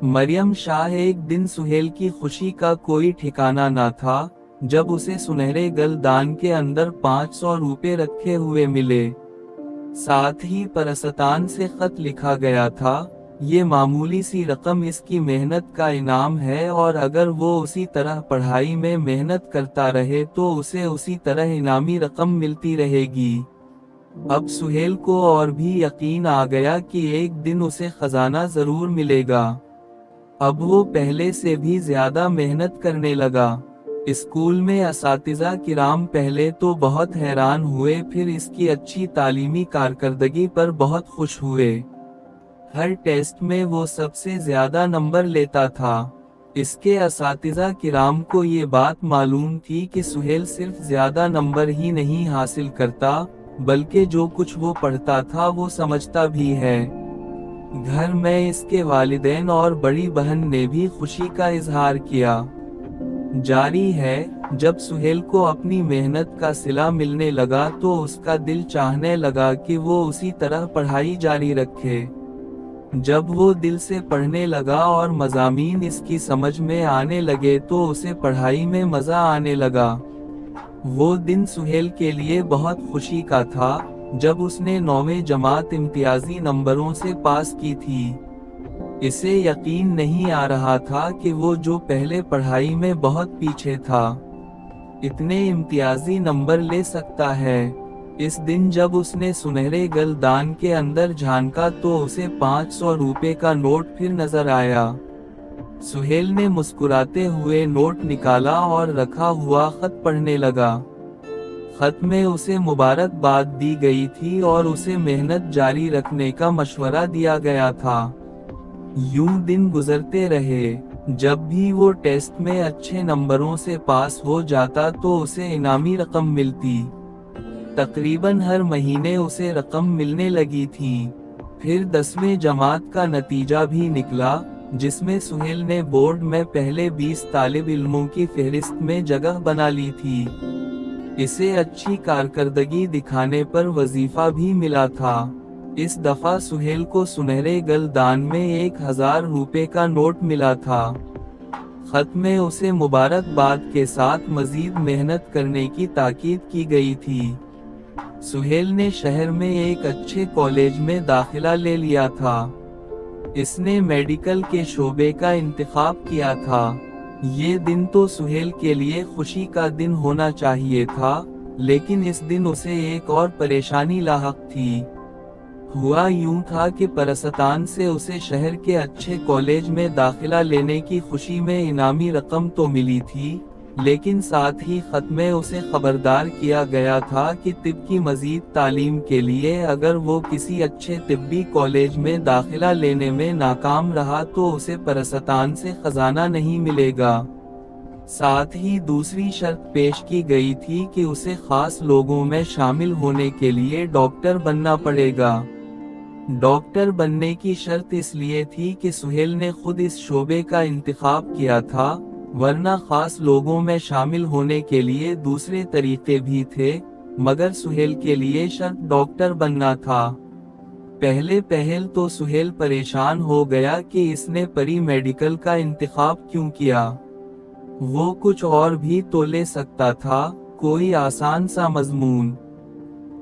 मरियम शाह एक दिन सुहेल की खुशी का कोई ठिकाना न था, जब उसे सुनहरे गलदान के अंदर 500 रुपए रखे हुए मिले। साथ ही परसतान से खत लिखा गया था, ये मामूली सी रकम इसकी मेहनत का इनाम है और अगर वो उसी तरह पढ़ाई में मेहनत करता रहे तो उसे उसी तरह इनामी रकम मिलती रहेगी। अब सुहेल को और भी यकीन आ गया कि एक दिन उसे खजाना जरूर मिलेगा। अब वो पहले से भी ज्यादा मेहनत करने लगा। स्कूल में असातिज़ा किराम पहले तो बहुत हैरान हुए, फिर इसकी अच्छी तालीमी कारकर्दगी पर बहुत खुश हुए। हर टेस्ट में वो सबसे ज्यादा नंबर लेता था। इसके असातिज़ा किराम को ये बात मालूम थी कि सुहेल सिर्फ ज्यादा नंबर ही नहीं हासिल करता, बल्कि जो कुछ वो पढ़ता था वो समझता भी है। घर में इसके वालिदैन और बड़ी बहन ने भी खुशी का इजहार किया। जारी है, जब सुहेल को अपनी मेहनत का सिला मिलने लगा तो उसका दिल चाहने लगा कि वो उसी तरह पढ़ाई जारी रखे। जब वो दिल से पढ़ने लगा और मज़ामीन इसकी समझ में आने लगे तो उसे पढ़ाई में मज़ा आने लगा। वो दिन सुहेल के लिए बहुत खुशी का था, जब उसने 9वीं जमात इम्तियाजी नंबरों से पास की थी। इसे यकीन नहीं आ रहा था कि वो जो पहले पढ़ाई में बहुत पीछे था, इतने इम्तियाजी नंबर ले सकता है। इस दिन जब उसने सुनहरे गलदान के अंदर झांका तो उसे 500 रुपए का नोट फिर नजर आया। सुहेल ने मुस्कुराते हुए नोट निकाला और रखा हुआ खत पढ़ने लगा। खत में उसे मुबारकबाद दी गई थी और उसे मेहनत जारी रखने का मशवरा दिया गया था। यूं दिन गुजरते रहे। जब भी वो टेस्ट में अच्छे नंबरों से पास हो जाता तो उसे इनामी रकम मिलती। तकरीबन हर महीने उसे रकम मिलने लगी थी। फिर 10वीं जमात का नतीजा भी निकला, जिसमें सुहेल ने बोर्ड में पहले 20 तालिब इल्मों की फहरिस्त में जगह बना ली थी। इसे अच्छी कारकर्दगी दिखाने पर वजीफा भी मिला था। इस दफा सुहेल को सुनहरे गलदान में 1000 रुपए का नोट मिला था। खत में उसे मुबारकबाद के साथ मजीद मेहनत करने की ताकीद की गई थी। सुहेल ने शहर में एक अच्छे कॉलेज में दाखिला ले लिया था। इसने मेडिकल के शोबे का इंतखाब किया था। ये दिन तो सुहेल के लिए खुशी का दिन होना चाहिए था, लेकिन इस दिन उसे एक और परेशानी लाहक थी। हुआ यूं था कि परसतान से उसे शहर के अच्छे कॉलेज में दाखिला लेने की खुशी में इनामी रकम तो मिली थी, लेकिन साथ ही खत में उसे खबरदार किया गया था कि तिब की मजीद तालीम के लिए अगर वो किसी अच्छे तिब्बी कॉलेज में दाखिला लेने में नाकाम रहा तो उसे परसतान से खजाना नहीं मिलेगा। साथ ही दूसरी शर्त पेश की गई थी कि उसे खास लोगों में शामिल होने के लिए डॉक्टर बनना पड़ेगा। डॉक्टर बनने की शर्त इसलिए थी कि सुहेल ने खुद इस शोबे का इंतखाब किया था, वरना खास लोगों में शामिल होने के लिए दूसरे तरीके भी थे, मगर सुहेल के लिए शर्त डॉक्टर बनना था। पहले पहल तो सुहेल परेशान हो गया कि इसने परी मेडिकल का इंतखाब क्यों किया। वो कुछ और भी तो ले सकता था, कोई आसान सा मजमून।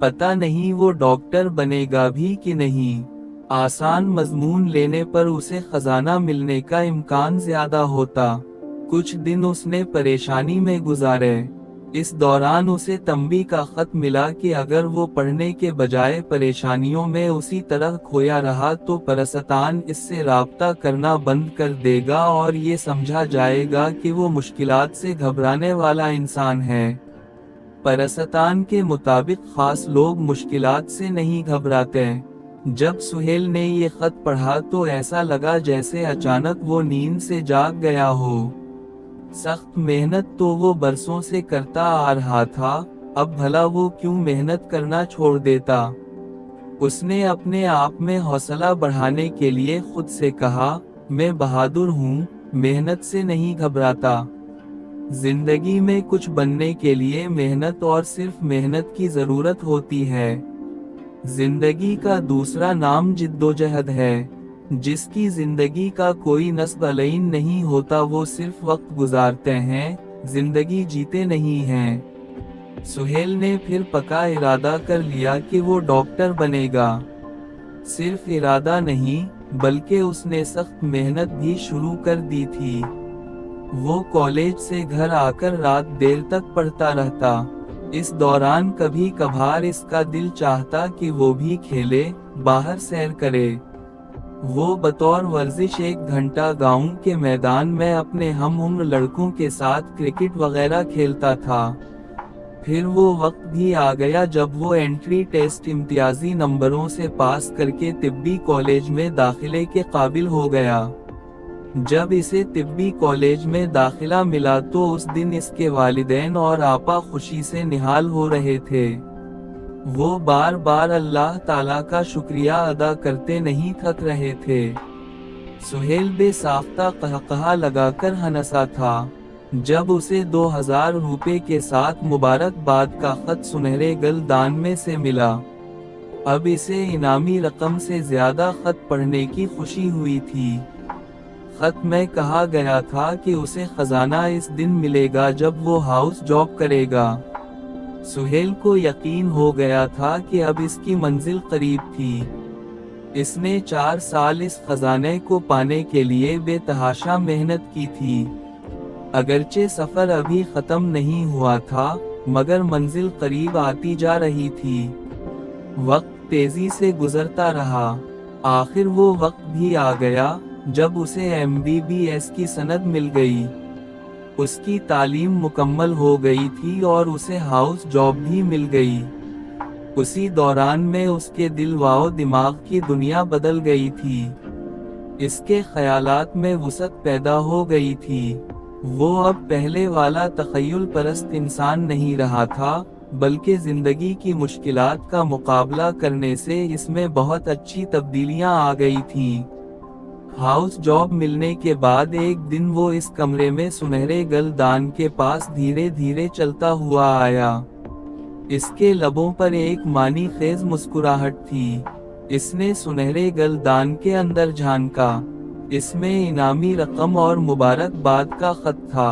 पता नहीं वो डॉक्टर बनेगा भी कि नहीं। आसान मजमून लेने पर उसे खजाना मिलने का इम्कान ज्यादा होता। कुछ दिन उसने परेशानी में गुजारे। इस दौरान उसे तंबी का खत मिला कि अगर वो पढ़ने के बजाय परेशानियों में उसी तरह खोया रहा तो परसतान इससे राब्ता करना बंद कर देगा और ये समझा जाएगा कि वो मुश्किलात से घबराने वाला इंसान है। परसतान के मुताबिक खास लोग मुश्किलात से नहीं घबराते। जब सुहेल ने ये खत पढ़ा तो ऐसा लगा जैसे अचानक वो नींद से जाग गया हो। सख्त मेहनत तो वो बरसों से करता आ रहा था, अब भला वो क्यों मेहनत करना छोड़ देता। उसने अपने आप में हौसला बढ़ाने के लिए खुद से कहा, मैं बहादुर हूँ, मेहनत से नहीं घबराता। जिंदगी में कुछ बनने के लिए मेहनत और सिर्फ मेहनत की जरूरत होती है। जिंदगी का दूसरा नाम जिद्दोजहद है। जिसकी जिंदगी का कोई नस्ब अलैन नहीं होता, वो सिर्फ वक्त गुजारते हैं, जिंदगी जीते नहीं हैं। सुहेल ने फिर पक्का इरादा कर लिया कि वो डॉक्टर बनेगा। सिर्फ इरादा नहीं, बल्कि उसने सख्त मेहनत भी शुरू कर दी थी। वो कॉलेज से घर आकर रात देर तक पढ़ता रहता। इस दौरान कभी कभार इसका दिल चाहता कि वो भी खेले, बाहर सैर करे। वो बतौर वर्जिश 1 घंटा गांव के मैदान में अपने हम उम्र लड़कों के साथ क्रिकेट वगैरह खेलता था। फिर वो वक्त भी आ गया जब वो एंट्री टेस्ट इम्तियाजी नंबरों से पास करके तिब्बी कॉलेज में दाखिले के काबिल हो गया। जब इसे तिब्बी कॉलेज में दाखिला मिला तो उस दिन इसके वालिदैन और आपा खुशी से निहाल हो रहे थे। वो बार बार अल्लाह ताला का शुक्रिया अदा करते नहीं थक रहे थे। सुहेल बेसाख्ता कहकहा लगाकर हंसा था जब उसे 2000 रुपए के साथ मुबारकबाद का खत सुनहरे गलदान में से मिला। अब इसे इनामी रकम से ज्यादा खत पढ़ने की खुशी हुई थी। खत में कहा गया था कि उसे खजाना इस दिन मिलेगा जब वो हाउस जॉब करेगा। सुहेल को यकीन हो गया था कि अब इसकी मंजिल करीब थी। इसने 4 साल इस खजाने को पाने के लिए बेतहाशा मेहनत की थी। अगरचे सफर अभी खत्म नहीं हुआ था, मगर मंजिल करीब आती जा रही थी। वक्त तेजी से गुजरता रहा। आखिर वो वक्त भी आ गया जब उसे MBBS की सनद मिल गई। उसकी तालीम मुकम्मल हो गई थी और उसे हाउस जॉब भी मिल गई। उसी दौरान में उसके दिल व दिमाग की दुनिया बदल गई थी। इसके ख्यालात में वुसअत पैदा हो गई थी। वो अब पहले वाला तखय्युल परस्त इंसान नहीं रहा था, बल्कि जिंदगी की मुश्किलात का मुकाबला करने से इसमें बहुत अच्छी तब्दीलियां आ गई थीं। हाउस जॉब मिलने के बाद एक दिन वो इस कमरे में सुनहरे गलदान के पास धीरे धीरे चलता हुआ आया। इसके लबों पर एक मानी खेज मुस्कुराहट थी। इसने सुनहरे गलदान के अंदर झांका। इसमें इनामी रकम और मुबारकबाद का खत था।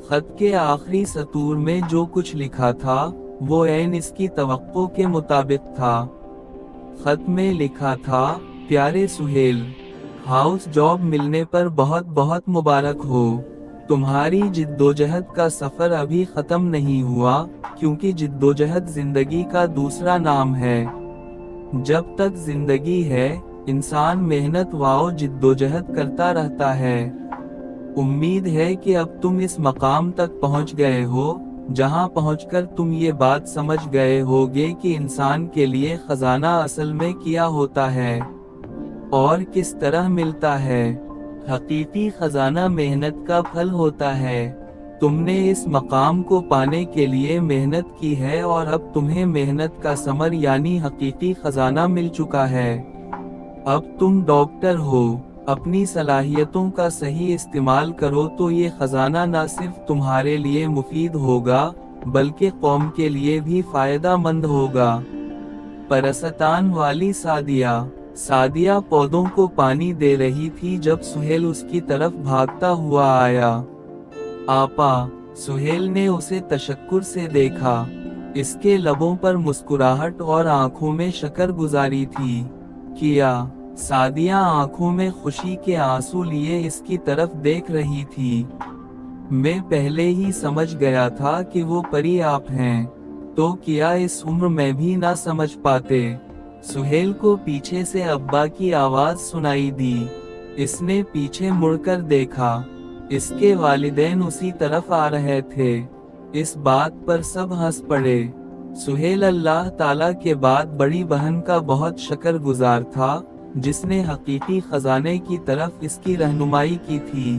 खत के आखिरी सतूर में जो कुछ लिखा था वो ऐन इसकी तवक्को के मुताबिक था। खत में लिखा था, प्यारे सुहेल, हाउस जॉब मिलने पर बहुत बहुत मुबारक हो। तुम्हारी जिद्दोजहद का सफर अभी खत्म नहीं हुआ, क्योंकि जिद्दोजहद जिंदगी का दूसरा नाम है। जब तक जिंदगी है, इंसान मेहनत व जिद्दोजहद करता रहता है। उम्मीद है कि अब तुम इस मकाम तक पहुंच गए हो, जहां पहुंचकर तुम ये बात समझ गए होगे कि इंसान के लिए खजाना असल में क्या होता है और किस तरह मिलता है। हकीकी खजाना मेहनत का फल होता है। तुमने इस मकाम को पाने के लिए मेहनत की है और अब तुम्हें मेहनत का समर यानी हकीकी खजाना मिल चुका है। अब तुम डॉक्टर हो। अपनी सलाहियतों का सही इस्तेमाल करो तो ये खजाना न सिर्फ तुम्हारे लिए मुफीद होगा, बल्कि कौम के लिए भी फायदा मंद होगा। परस्तान वाली सादिया पौधों को पानी दे रही थी जब सुहेल उसकी तरफ भागता हुआ आया। आपा, सुहेल ने उसे तशक्कुर से देखा। इसके लबों पर मुस्कुराहट और आंखों में शक्र-गुज़ारी थी। किया। सादिया आंखों में खुशी के आंसू लिए इसकी तरफ देख रही थी। मैं पहले ही समझ गया था कि वो परी आप हैं, तो किया इस उम्र में भी ना समझ पाते। सुहेल को पीछे से अब्बा की आवाज सुनाई दी। इसने पीछे मुड़कर देखा। इसके वालिदैन उसी तरफ आ रहे थे। इस बात पर सब हंस पड़े। सुहेल अल्लाह ताला के बाद बड़ी बहन का बहुत शुक्रगुजार था, जिसने हकीकी खजाने की तरफ इसकी रहनुमाई की थी।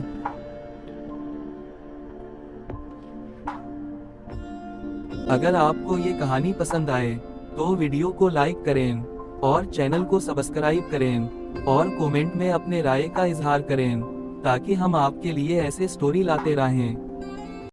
अगर आपको ये कहानी पसंद आए तो वीडियो को लाइक करें और चैनल को सब्सक्राइब करें और कमेंट में अपने राय का इजहार करें, ताकि हम आपके लिए ऐसे स्टोरी लाते रहें।